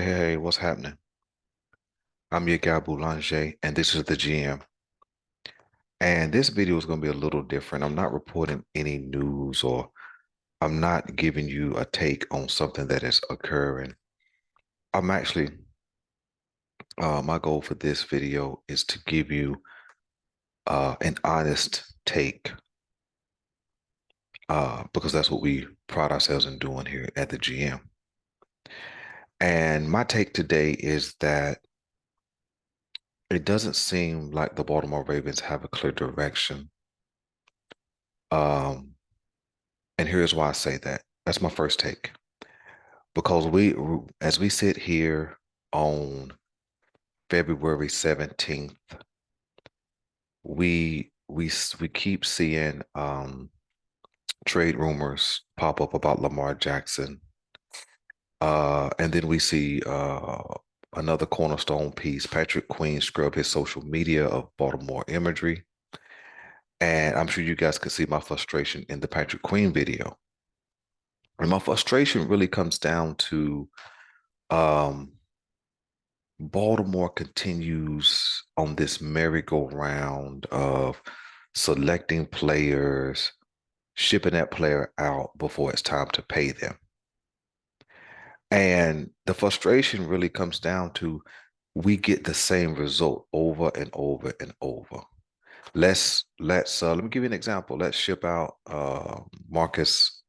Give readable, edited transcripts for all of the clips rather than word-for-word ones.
Hey, what's happening? I'm your guy Boulanger, and this is the GM. And this video is going to be a little different. I'm not reporting any news or I'm not giving you a take on something that is occurring. I'm actually, my goal for this video is to give you an honest take because that's what we pride ourselves in doing here at the GM. And my take today is that it doesn't seem like the Baltimore Ravens have a clear direction. Um, And here's why I say that. That's my first take. Because as we sit here on February 17th, we keep seeing trade rumors pop up about Lamar Jackson. And then we see another cornerstone piece, Patrick Queen scrub his social media of Baltimore imagery. And I'm sure you guys could see my frustration in the Patrick Queen video. And my frustration really comes down to um, Baltimore continues on this merry-go-round of selecting players, shipping that player out before it's time to pay them. And the frustration really comes down to we get the same result over and over and over. Let me give you an example. Let's ship out Marquise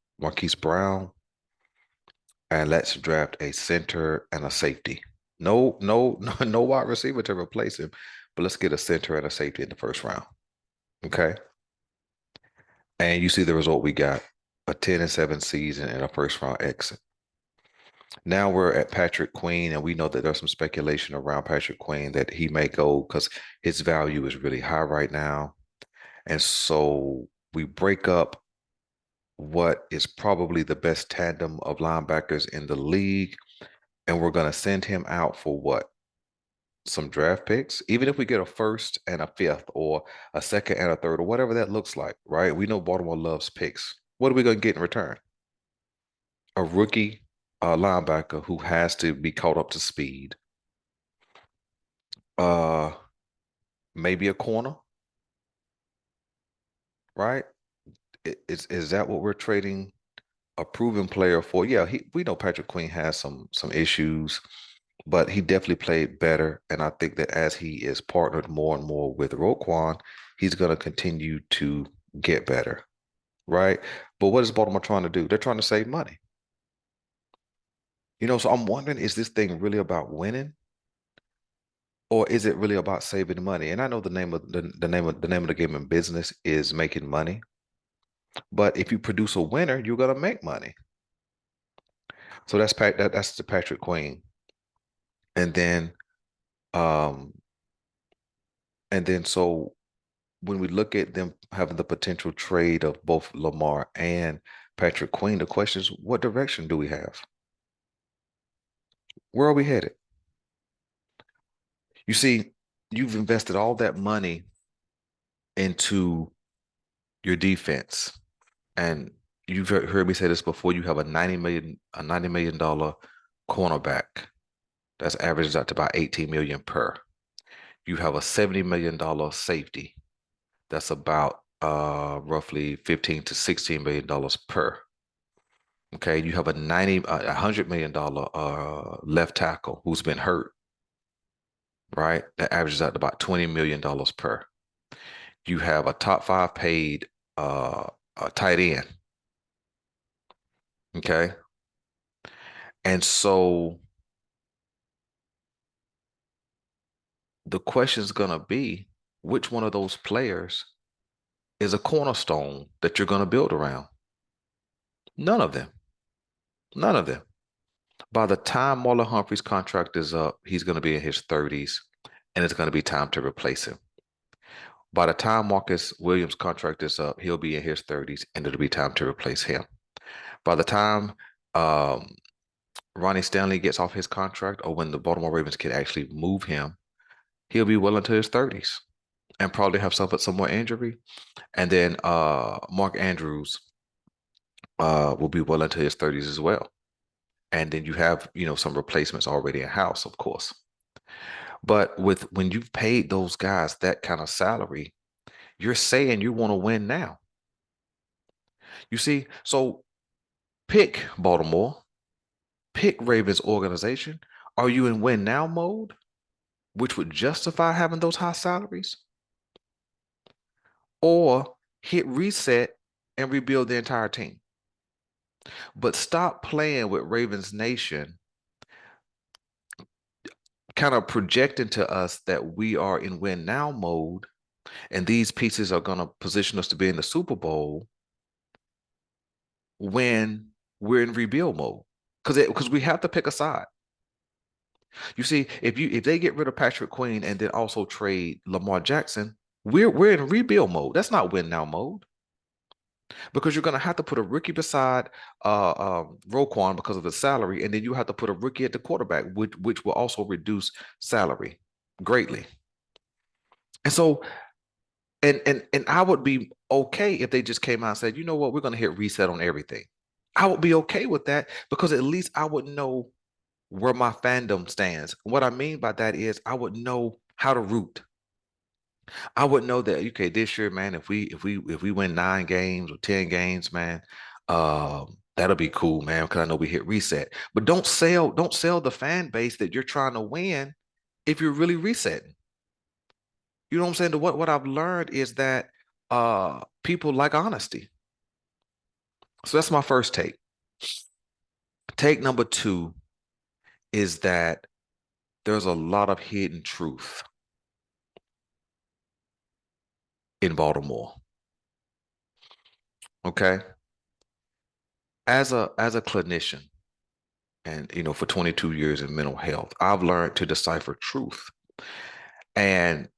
Brown, and let's draft a center and a safety. No wide receiver to replace him, but let's get a center and a safety in the first round. Okay. And you see the result we got, a 10-7 season and a first round exit. Now we're at Patrick Queen, and we know that there's some speculation around Patrick Queen that he may go because his value is really high right now. And so we break up what is probably the best tandem of linebackers in the league, and we're going to send him out for what? Some draft picks, even if we get a first and a fifth or a second and a third or whatever that looks like, right? We know Baltimore loves picks. What are we going to get in return? A rookie linebacker who has to be caught up to speed. Uh, maybe a corner, right? Is that what we're trading a proven player for? Yeah, we know Patrick Queen has some issues, but he definitely played better. And I think that as he is partnered more and more with Roquan, he's going to continue to get better, right? But what is Baltimore trying to do? They're trying to save money. So I'm wondering, is this thing really about winning, or is it really about saving money? And I know the name of the game in business is making money, but if you produce a winner, you're gonna make money. So that's the Patrick Queen, and then um so when we look at them having the potential trade of both Lamar and Patrick Queen, the question is, what direction do we have? Where are we headed? You see, you've invested all that money into your defense, and you've heard me say this before. You have a $90 million cornerback that's averages out to about 18 million per. You have a $70 million safety that's about roughly 15 to $16 million per. Okay, you have $100 million left tackle who's been hurt, right? That averages out to about $20 million per. You have a top five paid tight end. Okay, and so the question is gonna be, which one of those players is a cornerstone that you're gonna build around? None of them. None of them. By the time Marlon Humphrey's contract is up, he's gonna be in his 30s, and it's gonna be time to replace him. By the time Marcus Williams' contract is up, he'll be in his 30s, and it'll be time to replace him. By the time um, Ronnie Stanley gets off his contract, or when the Baltimore Ravens can actually move him, he'll be well into his 30s and probably have suffered some more injury. And then Mark Andrews will be well into his 30s as well. And then you have, some replacements already in house, of course. But when you've paid those guys that kind of salary, you're saying you want to win now. You see, so pick Baltimore, pick Ravens organization. Are you in win now mode, which would justify having those high salaries? Or hit reset and rebuild the entire team? But stop playing with Ravens Nation, kind of projecting to us that we are in win now mode and these pieces are going to position us to be in the Super Bowl when we're in rebuild mode. Because we have to pick a side. You see, if they get rid of Patrick Queen and then also trade Lamar Jackson, we're in rebuild mode. That's not win now mode. Because you're going to have to put a rookie beside Roquan because of the salary, and then you have to put a rookie at the quarterback, which will also reduce salary greatly. And so, and I would be okay if they just came out and said, you know what, we're going to hit reset on everything. I would be okay with that because at least I would know where my fandom stands. What I mean by that is I would know how to root. I would know that okay, this year, man, if we win 9 games or 10 games, man, that'll be cool, man. Because I know we hit reset. But don't sell the fan base that you're trying to win if you're really resetting. You know what I'm saying? What I've learned is that people like honesty. So that's my first take. Take number two is that there's a lot of hidden truth in Baltimore. Okay. As a clinician, and for 22 years in mental health, I've learned to decipher truth. And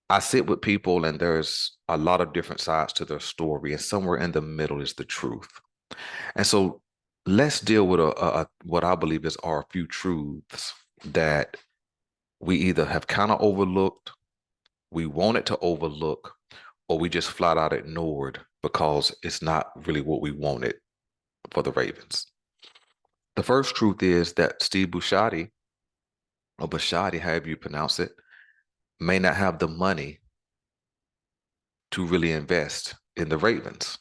I sit with people and there's a lot of different sides to their story, and somewhere in the middle is the truth. And so let's deal with what I believe are a few truths that we either have kind of overlooked, we wanted to overlook, or we just flat out ignored because it's not really what we wanted for the Ravens. The first truth is that Steve Bisciotti, or Bisciotti, however you pronounce it, may not have the money to really invest in the Ravens.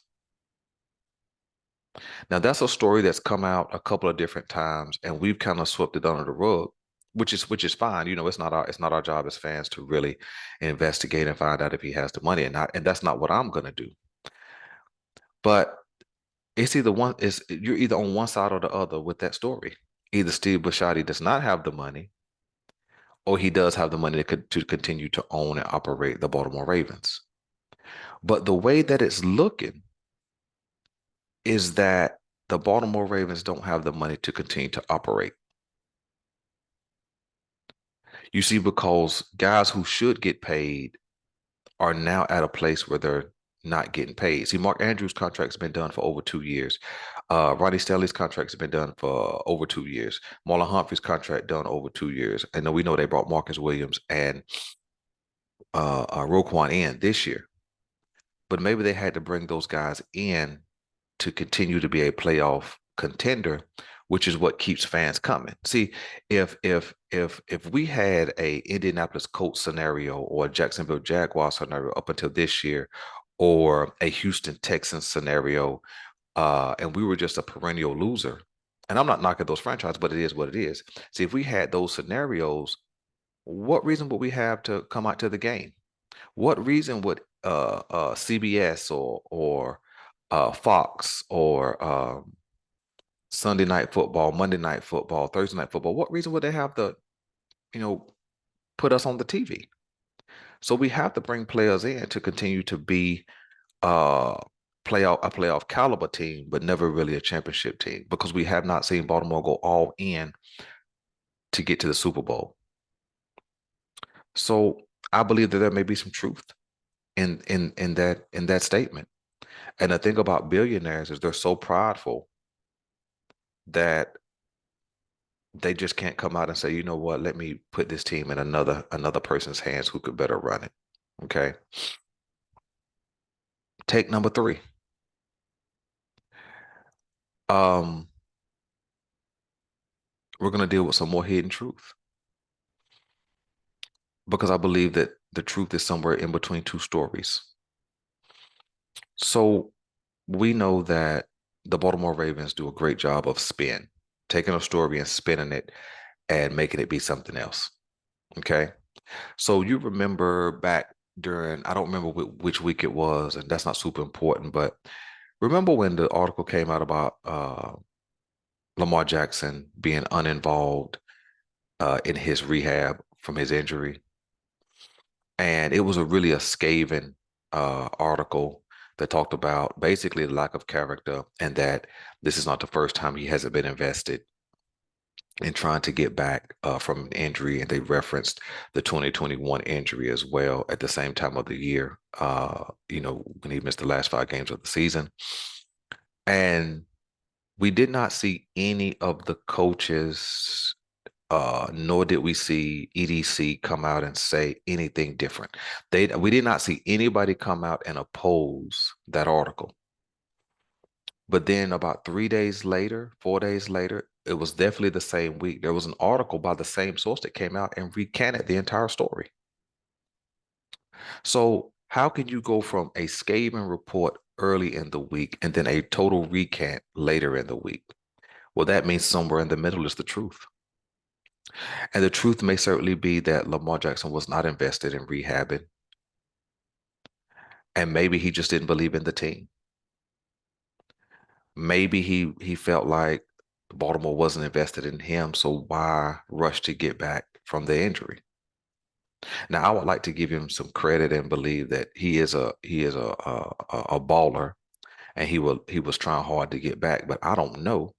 Now, that's a story that's come out a couple of different times, and we've kind of swept it under the rug, which is fine. It's not our job as fans to really investigate and find out if he has the money or not, and that's not what I'm going to do. But you're either on one side or the other with that story. Either Steve Bisciotti does not have the money, or he does have the money to continue to own and operate the Baltimore Ravens. But the way that it's looking is that the Baltimore Ravens don't have the money to continue to operate. You see, because guys who should get paid are now at a place where they're not getting paid. See, Mark Andrews' contract's been done for over 2 years. Ronnie Stanley's contract's been done for over 2 years. Marlon Humphrey's contract done over 2 years. And then we know they brought Marcus Williams and Roquan in this year. But maybe they had to bring those guys in to continue to be a playoff contender, which is what keeps fans coming. See, if we had a Indianapolis Colts scenario or a Jacksonville Jaguars scenario up until this year, or a Houston Texans scenario, and we were just a perennial loser, and I'm not knocking those franchises, but it is what it is. See, if we had those scenarios, what reason would we have to come out to the game? What reason would CBS or Fox or Sunday Night Football, Monday Night Football, Thursday Night Football, what reason would they have to, you know, put us on the TV? So we have to bring players in to continue to be uh a playoff caliber team, but never really a championship team because we have not seen Baltimore go all in to get to the Super Bowl. So I believe that there may be some truth in that statement. And the thing about billionaires is they're so prideful that they just can't come out and say, you know what, let me put this team in another person's hands who could better run it. Okay. Take number three. Um, we're going to deal with some more hidden truth because I believe that the truth is somewhere in between two stories. So we know that the Baltimore Ravens do a great job of taking a story and spinning it and making it be something else. Okay. So you remember back during, I don't remember which week it was, and that's not super important, but remember when the article came out about Lamar Jackson being uninvolved in his rehab from his injury? And it was a scathing article that talked about basically the lack of character and that this is not the first time he hasn't been invested in trying to get back from an injury. And they referenced the 2021 injury as well at the same time of the year, when he missed the last 5 games of the season. And we did not see any of the coaches, nor did we see EDC come out and say anything different. We did not see anybody come out and oppose that article. But then about 3 days later, 4 days later, it was definitely the same week. There was an article by the same source that came out and recanted the entire story. So how can you go from a scathing report early in the week and then a total recant later in the week? Well, that means somewhere in the middle is the truth. And the truth may certainly be that Lamar Jackson was not invested in rehabbing. And maybe he just didn't believe in the team. Maybe he felt like Baltimore wasn't invested in him, so why rush to get back from the injury? Now, I would like to give him some credit and believe that he is a baller, and he was trying hard to get back, but I don't know.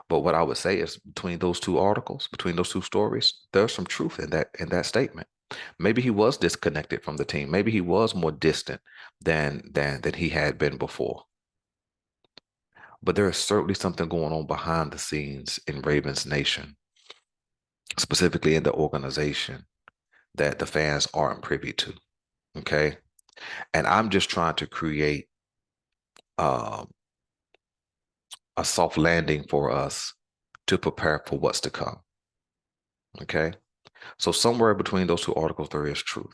But what I would say is between those two articles, between those two stories, there's some truth in that statement. Maybe he was disconnected from the team. Maybe he was more distant than he had been before. But there is certainly something going on behind the scenes in Ravens Nation, specifically in the organization, that the fans aren't privy to. Okay. And I'm just trying to create um, a soft landing for us to prepare for what's to come. Okay. So somewhere between those two articles, there is truth.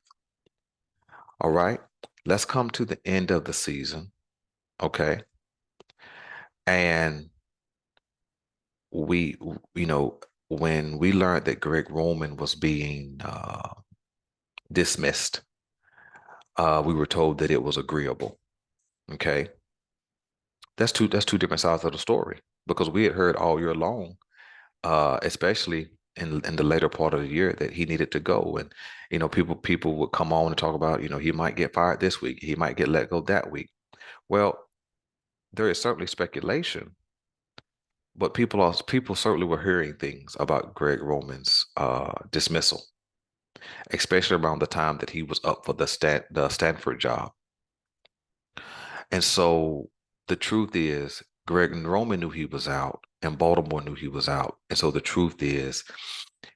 All right. Let's come to the end of the season. Okay. And we, when we learned that Greg Roman was being dismissed, we were told that it was agreeable. Okay. That's two different sides of the story because we had heard all year long, especially in the later part of the year, that he needed to go. And people would come on and talk about, he might get fired this week, he might get let go that week. Well, there is certainly speculation, but people certainly were hearing things about Greg Roman's dismissal, especially around the time that he was up for the Stanford job. And so the truth is, Greg Roman knew he was out, and Baltimore knew he was out. And so the truth is,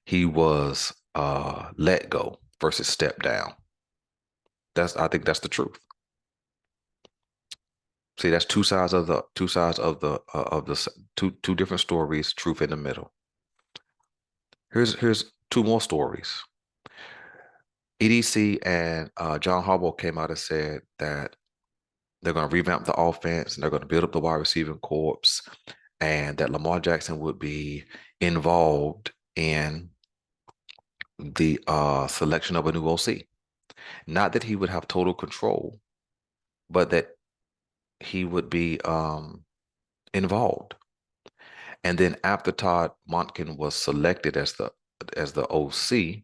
he was let go versus step down. I think that's the truth. See, that's two sides of the two different stories, truth in the middle. Here's two more stories. EDC and John Harbaugh came out and said that they're going to revamp the offense and they're going to build up the wide receiving corps, and that Lamar Jackson would be involved in the selection of a new OC. Not that he would have total control, but that he would be involved. And then after Todd Monken was selected as the OC,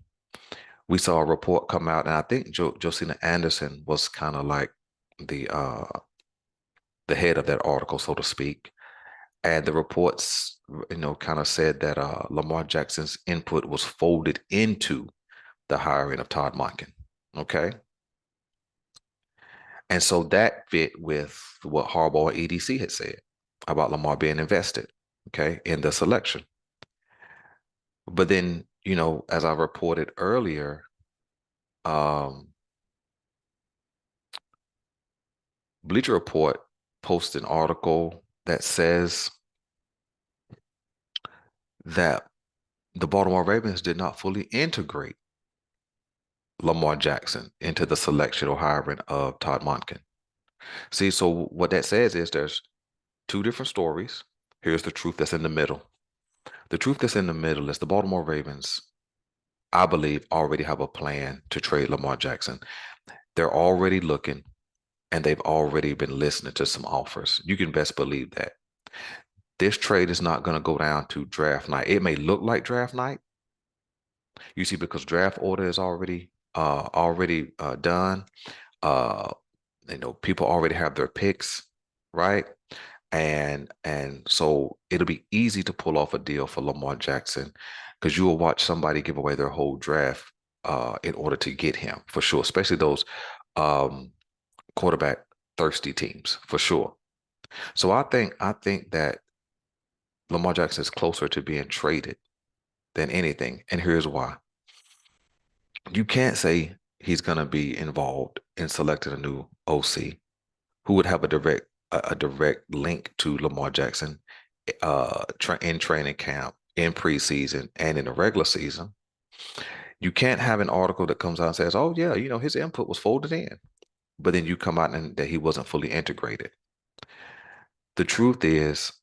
we saw a report come out, and I think Josina Anderson was kind of like the the head of that article, so to speak. And the reports, kind of said that Lamar Jackson's input was folded into the hiring of Todd Monken. Okay. And so that fit with what Harbaugh and EDC had said about Lamar being invested, okay, in the selection. But then, as I reported earlier, um, Bleacher Report posted an article that says that The Baltimore Ravens did not fully integrate Lamar Jackson into the selection or hiring of Todd Monken. See, so what that says is there's two different stories. Here's the truth that's in the middle. The truth that's in the middle is the Baltimore Ravens, I believe, already have a plan to trade Lamar Jackson. They're already looking and they've already been listening to some offers. You can best believe that. This trade is not going to go down to draft night. It may look like draft night, you see, because draft order is already done. Uh, people already have their picks, right? And so it'll be easy to pull off a deal for Lamar Jackson because you will watch somebody give away their whole draft in order to get him for sure, especially those um, quarterback thirsty teams for sure. So I think that Lamar Jackson is closer to being traded than anything, and here's why. You can't say he's going to be involved in selecting a new OC who would have a direct link to Lamar Jackson in training camp, in preseason, and in the regular season. You can't have an article that comes out and says, "Oh yeah, his input was folded in," but then you come out and that he wasn't fully integrated. The truth is,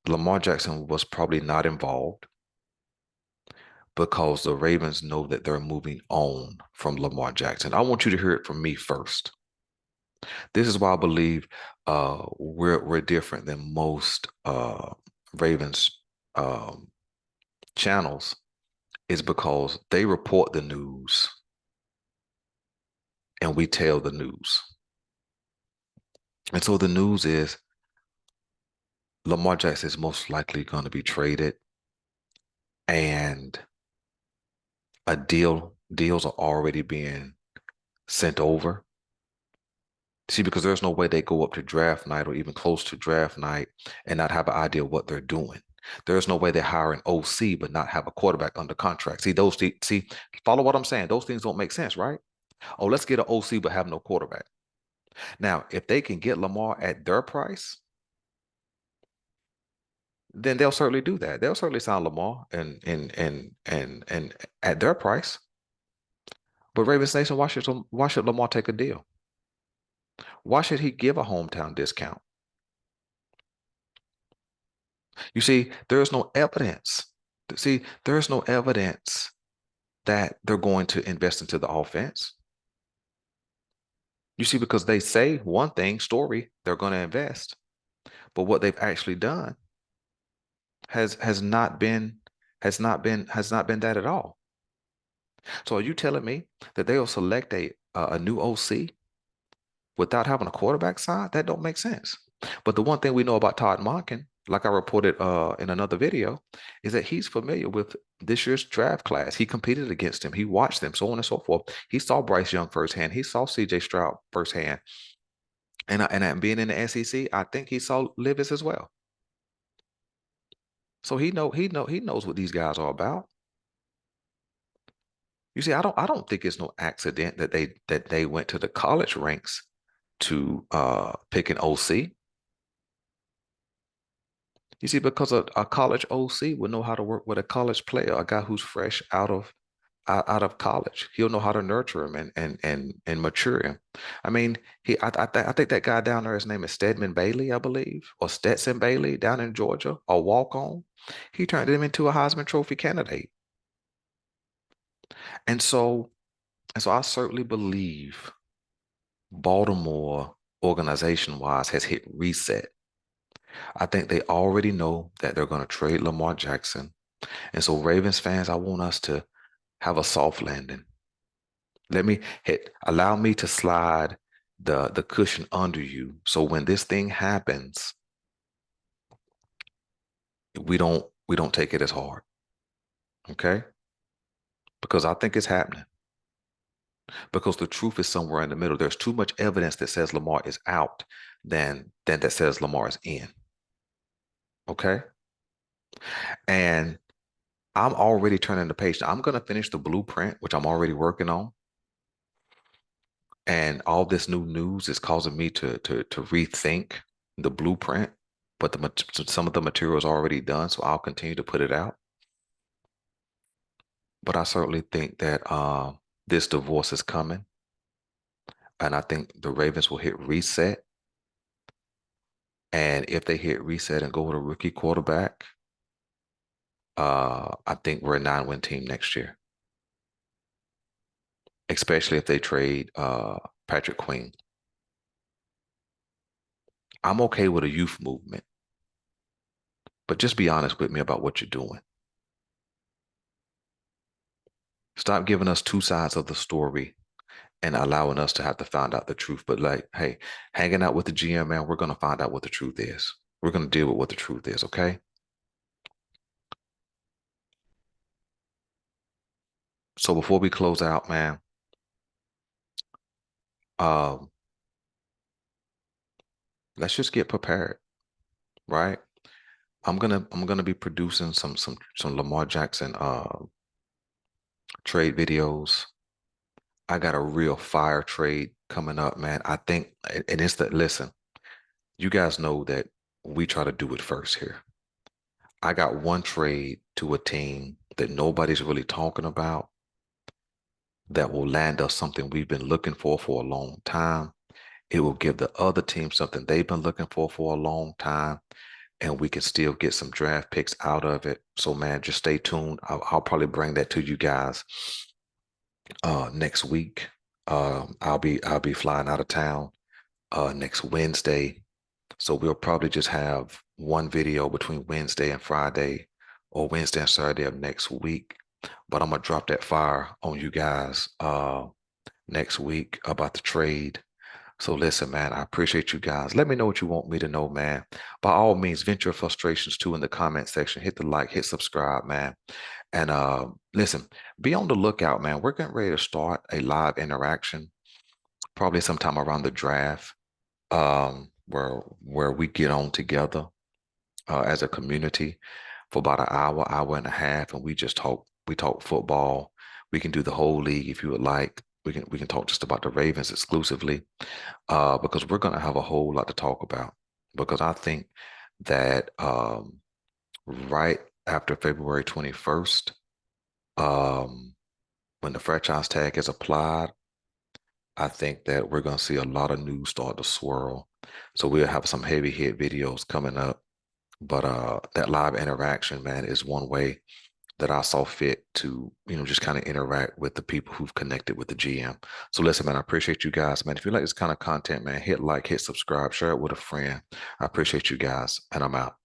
Lamar Jackson was probably not involved because the Ravens know that they're moving on from Lamar Jackson. I want you to hear it from me first. This is why I believe we're different than most Ravens um, channels is because they report the news and we tell the news. And so the news is Lamar Jackson is most likely going to be traded and deals are already being sent over. See, because there's no way they go up to draft night or even close to draft night and not have an idea of what they're doing. There's no way they hire an OC but not have a quarterback under contract. See, follow what I'm saying. Those things don't make sense, right? Oh, let's get an OC but have no quarterback. Now, if they can get Lamar at their price, then they'll certainly do that. They'll certainly sign Lamar and at their price. But Ravens Nation, why should Lamar take a deal? Why should he give a hometown discount? You see, there's no evidence. See, there's no evidence that they're going to invest into the offense. You see, because they say one thing, story, they're going to invest, but what they've actually done has not been has not been that at all. So are you telling me that they'll select a new OC without having a quarterback side? That don't make sense. But the one thing we know about Todd Monken, like I reported in another video, is that he's familiar with this year's draft class. He competed against him. He watched them, so on and so forth. He saw Bryce Young firsthand. He saw CJ Stroud firsthand. And being in the SEC, I think he saw Levis as well. So he knows what these guys are about. You see, I don't think it's no accident that they went to the college ranks to pick an OC. You see, because a college OC will know how to work with a college player, a guy who's fresh out of college. He'll know how to nurture him and mature him. I mean, I think that guy down there, his name is Stedman Bailey, I believe, or Stetson Bailey down in Georgia, a walk on. He turned him into a Heisman Trophy candidate. And so and so I certainly believe Baltimore organization wise has hit reset. I think they already know that they're going to trade Lamar Jackson. And so Ravens fans, I want us to have a soft landing. Allow me to slide the cushion under you. So when this thing happens, we don't take it as hard. Okay? Because I think it's happening. Because the truth is somewhere in the middle. There's too much evidence that says Lamar is out than that says Lamar is in. Okay? And I'm already turning the page. I'm going to finish the blueprint, which I'm already working on. And all this new news is causing me to rethink the blueprint, but some of the material is already done, so I'll continue to put it out. but I certainly think that this divorce is coming, and I think the Ravens will hit reset. And if they hit reset and go with a rookie quarterback, I think we're a 9-win team next year, especially if they trade Patrick Queen. I'm okay with a youth movement, but just be honest with me about what you're doing. Stop giving us two sides of the story and allowing us to have to find out the truth. But like, hey, hanging out with the GM, man, we're gonna find out what the truth is. We're gonna deal with what the truth is, okay? So before we close out, man, um, let's just get prepared, right? I'm gonna be producing some Lamar Jackson trade videos. I got a real fire trade coming up, man. I think, and it's that, listen, you guys know that we try to do it first here. I got one trade to a team that nobody's really talking about that will land us something we've been looking for a long time. It will give the other team something they've been looking for a long time, and we can still get some draft picks out of it. So, man, just stay tuned. I'll probably bring that to you guys next week. I'll be flying out of town next Wednesday. So we'll probably just have one video between Wednesday and Friday or Wednesday and Saturday of next week. But I'm gonna drop that fire on you guys next week about the trade. So listen, man, I appreciate you guys. Let me know what you want me to know, man. By all means, vent your frustrations too in the comment section. Hit the like, hit subscribe, man. And listen, be on the lookout, man. We're getting ready to start a live interaction, probably sometime around the draft, where we get on together as a community for about an hour, hour and a half, and we just talk. We talk football. We can do the whole league if you would like. We can talk just about the Ravens exclusively, because we're gonna have a whole lot to talk about. Because I think that right after February 21st, um, when the franchise tag is applied, I think that we're gonna see a lot of news start to swirl. So we'll have some heavy hit videos coming up. But that live interaction, man, is one way that I saw fit to, just kind of interact with the people who've connected with the GM. So listen, man, I appreciate you guys, man. If you like this kind of content, man, hit like, hit subscribe, share it with a friend. I appreciate you guys, and I'm out.